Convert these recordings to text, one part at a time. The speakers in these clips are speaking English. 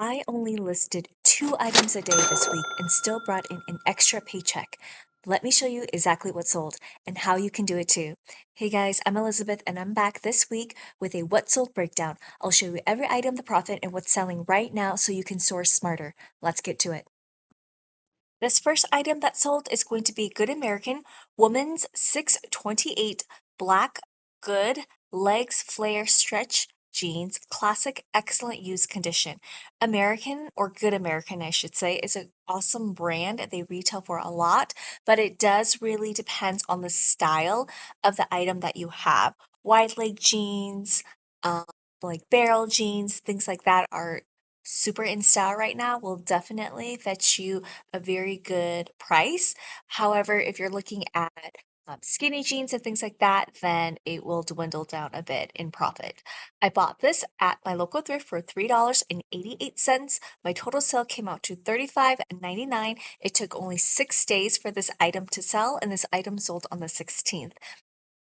I only listed 2 items a day this week and still brought in an extra paycheck. Let me show you exactly what sold and how you can do it too. Hey guys, I'm Elizabeth and I'm back this week with a what sold breakdown. I'll show you every item, the profit, and what's selling right now so you can source smarter. Let's get to it. This first item that sold is going to be Good American Woman's 628 Black Good Legs Flare Stretch Jeans, classic, excellent use condition. American, or Good American, I should say, is an awesome brand. They retail for a lot, but it does really depends on the style of the item that you have. Wide leg jeans, um, like barrel jeans, things like that are super in style right now, will definitely fetch you a very good price. However, if you're looking at skinny jeans and things like that, then it will dwindle down a bit in profit. I bought this at my local thrift for $3.88. My total sale came out to $35.99. It took only 6 days for this item to sell, and this item sold on the 16th.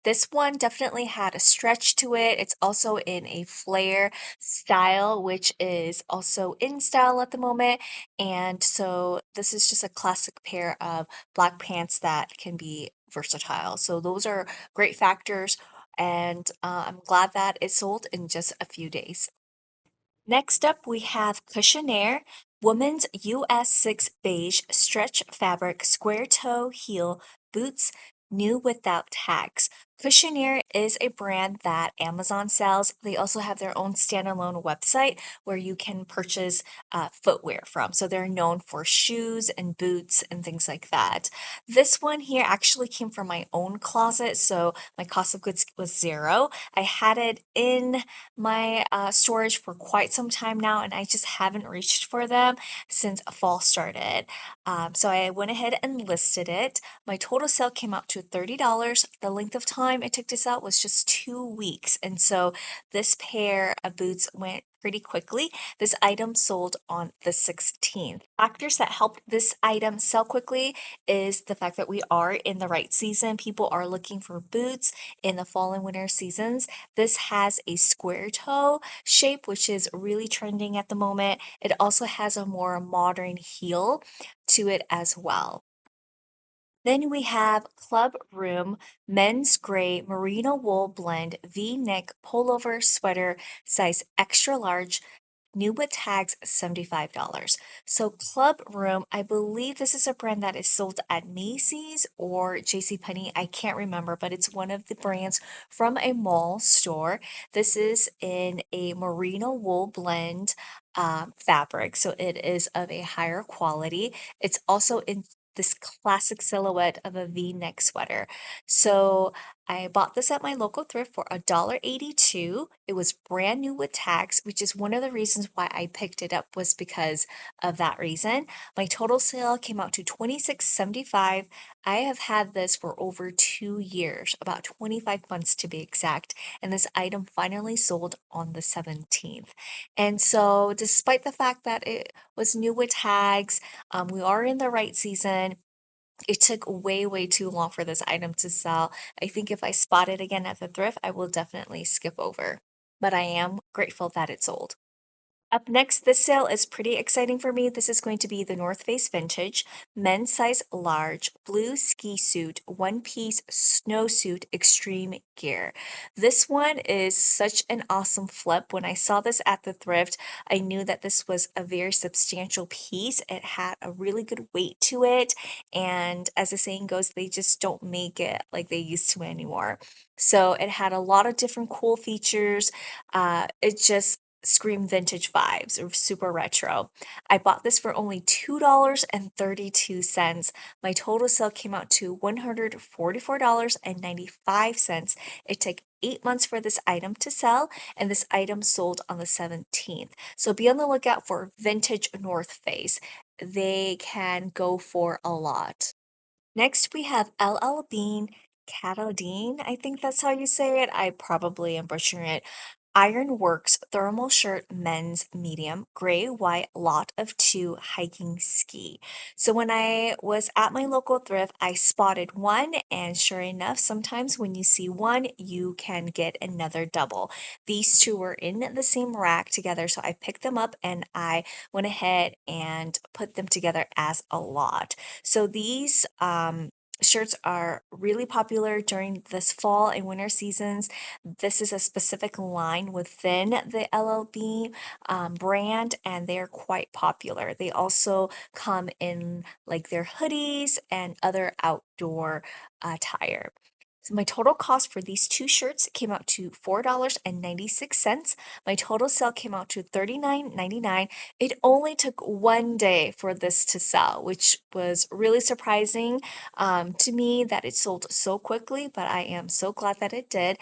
This one definitely had a stretch to it. It's also in a flare style, which is also in style at the moment. And so this is just a classic pair of black pants that can be versatile. So those are great factors. And I'm glad that it sold in just a few days. Next up, we have Cushionaire Women's US 6 Beige Stretch Fabric Square Toe Heel Boots, new without tags. Cushionaire is a brand that Amazon sells. They also have their own standalone website where you can purchase footwear from. So they're known for shoes and boots and things like that. This one here actually came from my own closet, so my cost of goods was zero. I had it in my storage for quite some time now, and I just haven't reached for them since fall started. So I went ahead and listed it. My total sale came out to $30. The length of time it took to sell was just 2 weeks, and so this pair of boots went pretty quickly. This item sold on the 16th. Factors that helped this item sell quickly is the fact that we are in the right season. People are looking for boots in the fall and winter seasons. This has a square toe shape, which is really trending at the moment. It also has a more modern heel to it as well. Then we have Club Room Men's Gray Merino Wool Blend V-neck pullover sweater size extra large, new with tags, $75. So Club Room, I believe this is a brand that is sold at Macy's or JCPenney. I can't remember, but it's one of the brands from a mall store. This is in a merino wool blend fabric, so it is of a higher quality. It's also in this classic silhouette of a V-neck sweater. So I bought this at my local thrift for $1.82. It was brand new with tags, which is one of the reasons why I picked it up, was because of that reason. My total sale came out to $26.75. I have had this for over 2 years, about 25 months to be exact, and this item finally sold on the 17th. And so, despite the fact that it was new with tags, we are in the right season. It took way, way too long for this item to sell. I think if I spot it again at the thrift, I will definitely skip over. But I am grateful that it sold. Up next, this sale is pretty exciting for me. This is going to be the North Face Vintage Men's Size Large Blue Ski Suit One Piece Snowsuit Extreme Gear. This one is such an awesome flip. When I saw this at the thrift, I knew that this was a very substantial piece. It had a really good weight to it. And as the saying goes, they just don't make it like they used to anymore. So it had a lot of different cool features. It just scream vintage vibes or super retro. I bought this for only $2.32. My total sale came out to $144.95. It took 8 months for this item to sell, and this item sold on the 17th. So be on the lookout for vintage North Face. They can go for a lot. Next, we have LL Bean Cataldine. I think that's how you say it. I probably am butchering it. Ironworks thermal shirt men's medium, gray, white, lot of two hiking ski. So when I was at my local thrift, I spotted one, and sure enough, sometimes when you see one, you can get another double. These two were in the same rack together, so I picked them up and I went ahead and put them together as a lot. So these shirts are really popular during this fall and winter seasons. This is a specific line within the LLB brand, and they're quite popular. They also come in like their hoodies and other outdoor attire. So my total cost for these two shirts came out to $4.96. My total sale came out to $39.99. It only took one day for this to sell, which was really surprising to me that it sold so quickly, but I am so glad that it did.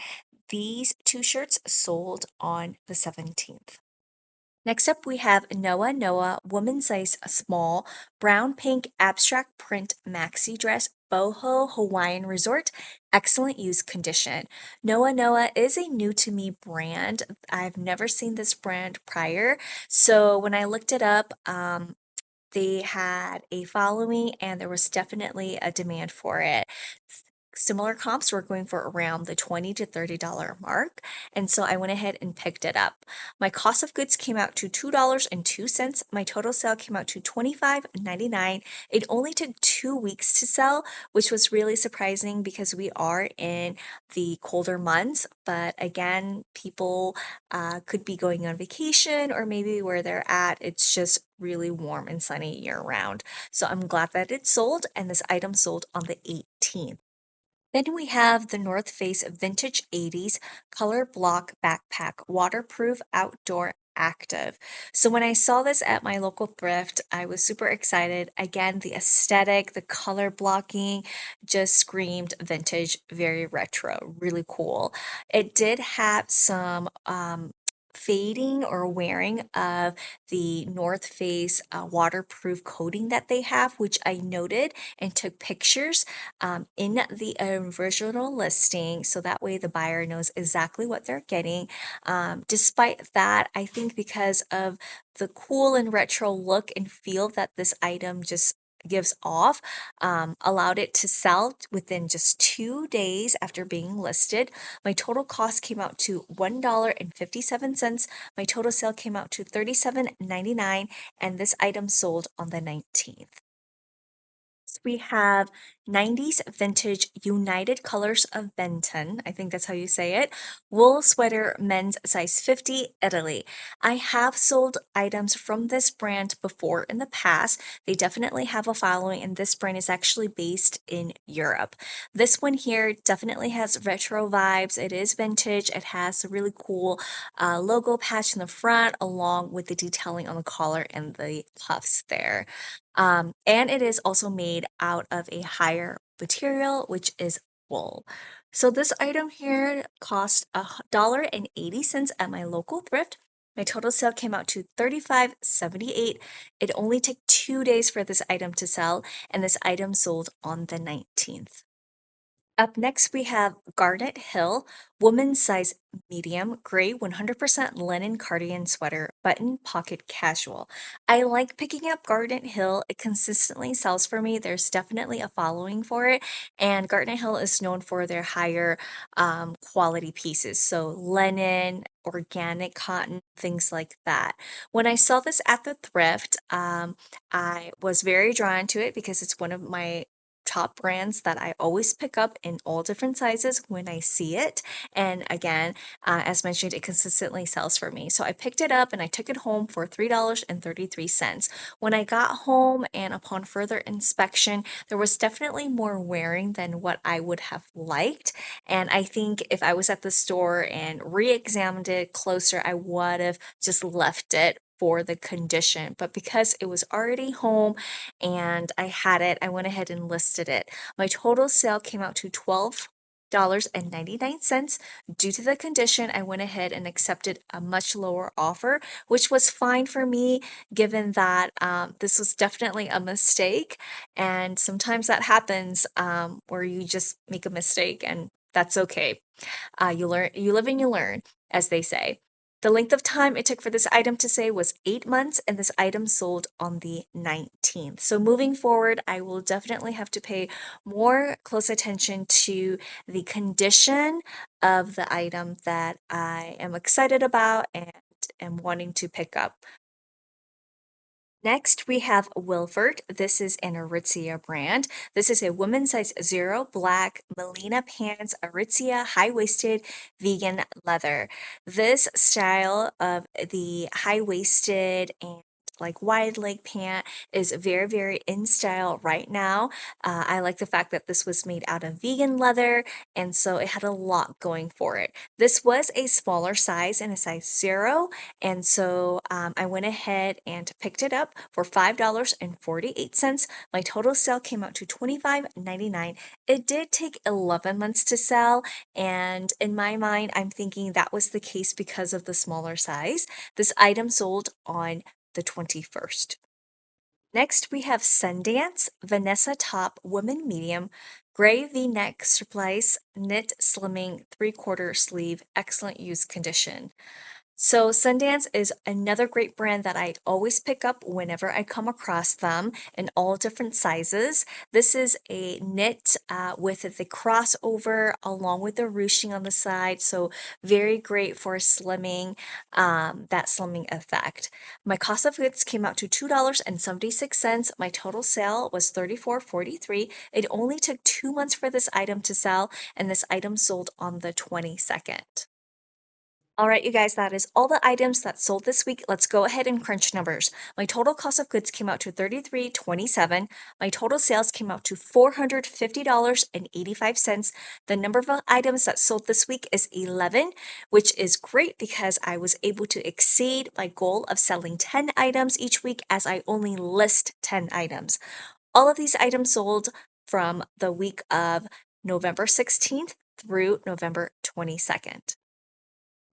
These two shirts sold on the 17th. Next up, we have Noa Noa women's size small brown pink abstract print maxi dress boho Hawaiian resort. Excellent use condition. Noa Noa is a new to me brand. I've never seen this brand prior. So when I looked it up, they had a following and there was definitely a demand for it. Similar comps were going for around the $20 to $30 mark, and so I went ahead and picked it up. My cost of goods came out to $2.02. My total sale came out to $25.99. It only took 2 weeks to sell, which was really surprising because we are in the colder months. But again, people could be going on vacation, or maybe where they're at, it's just really warm and sunny year round. So I'm glad that it sold, and this item sold on the 18th. Then we have the North Face Vintage 80s Color Block Backpack, waterproof, outdoor, active. So when I saw this at my local thrift, I was super excited. Again, the aesthetic, the color blocking just screamed vintage, very retro, really cool. It did have some fading or wearing of the North Face waterproof coating that they have, which I noted and took pictures in the original listing, so that way the buyer knows exactly what they're getting. Despite that, I think because of the cool and retro look and feel that this item just gives off, allowed it to sell within just 2 days after being listed. My total cost came out to $1.57. My total sale came out to $37.99, and this item sold on the 19th. We have 90s vintage United Colors of Benton. I think that's how you say it. Wool sweater, men's size 50, Italy. I have sold items from this brand before in the past. They definitely have a following, and this brand is actually based in Europe. This one here definitely has retro vibes. It is vintage. It has a really cool logo patch in the front, along with the detailing on the collar and the cuffs there. And it is also made out of a higher material, which is wool. So this item here cost $1.80 at my local thrift. My total sale came out to $35.78. It only took 2 days for this item to sell, and this item sold on the 19th. Up next, we have Garnet Hill, woman's size medium, gray 100% linen cardigan sweater, button pocket casual. I like picking up Garnet Hill. It consistently sells for me. There's definitely a following for it, and Garnet Hill is known for their higher quality pieces. So linen, organic cotton, things like that. When I saw this at the thrift, I was very drawn to it because it's one of my top brands that I always pick up in all different sizes when I see it. And again, as mentioned, it consistently sells for me. So I picked it up and I took it home for $3.33. When I got home and upon further inspection, there was definitely more wearing than what I would have liked. And I think if I was at the store and re-examined it closer, I would have just left it for the condition. But because it was already home and I had it, I went ahead and listed it. My total sale came out to $12.99. Due to the condition, I went ahead and accepted a much lower offer, which was fine for me given that this was definitely a mistake. And sometimes that happens where you just make a mistake, and that's okay. You learn, you live and you learn, as they say. The length of time it took for this item to say was 8 months, and this item sold on the 19th. So moving forward, I will definitely have to pay more close attention to the condition of the item that I am excited about and am wanting to pick up. Next, we have Wilford. This is an Aritzia brand. This is a women's size 0 black Melina pants, Aritzia high-waisted vegan leather. This style of the high-waisted and like wide leg pant is very, very in style right now. I like the fact that this was made out of vegan leather, and so it had a lot going for it. This was a smaller size and a size 0, and so I went ahead and picked it up for $5.48. My total sale came out to $25.99. It did take 11 months to sell, and in my mind, I'm thinking that was the case because of the smaller size. This item sold on the 21st. Next, we have Sundance Vanessa Top Woman Medium Gray V-neck surplice knit slimming 3/4 sleeve, excellent use condition. So Sundance is another great brand that I always pick up whenever I come across them in all different sizes. This is a knit with the crossover along with the ruching on the side, so very great for slimming, that slimming effect. My cost of goods came out to $2.76. My total sale was $34.43. It only took 2 months for this item to sell, and this item sold on the 22nd. All right, you guys, that is all the items that sold this week. Let's go ahead and crunch numbers. My total cost of goods came out to $33.27. My total sales came out to $450.85. The number of items that sold this week is 11, which is great because I was able to exceed my goal of selling 10 items each week as I only list 10 items. All of these items sold from the week of November 16th through November 22nd.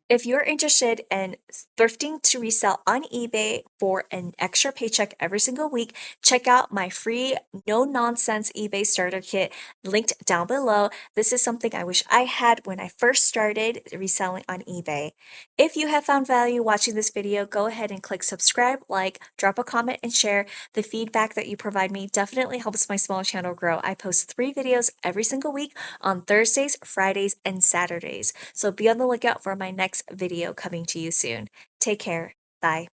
If you're interested in thrifting to resell on eBay for an extra paycheck every single week, check out my free no nonsense eBay starter kit linked down below. This is something I wish I had when I first started reselling on eBay. If you have found value watching this video, go ahead and click subscribe, like, drop a comment, and share. The feedback that you provide me definitely helps my small channel grow. I post 3 videos every single week on Thursdays, Fridays, and Saturdays. So be on the lookout for my next video coming to you soon. Take care. Bye.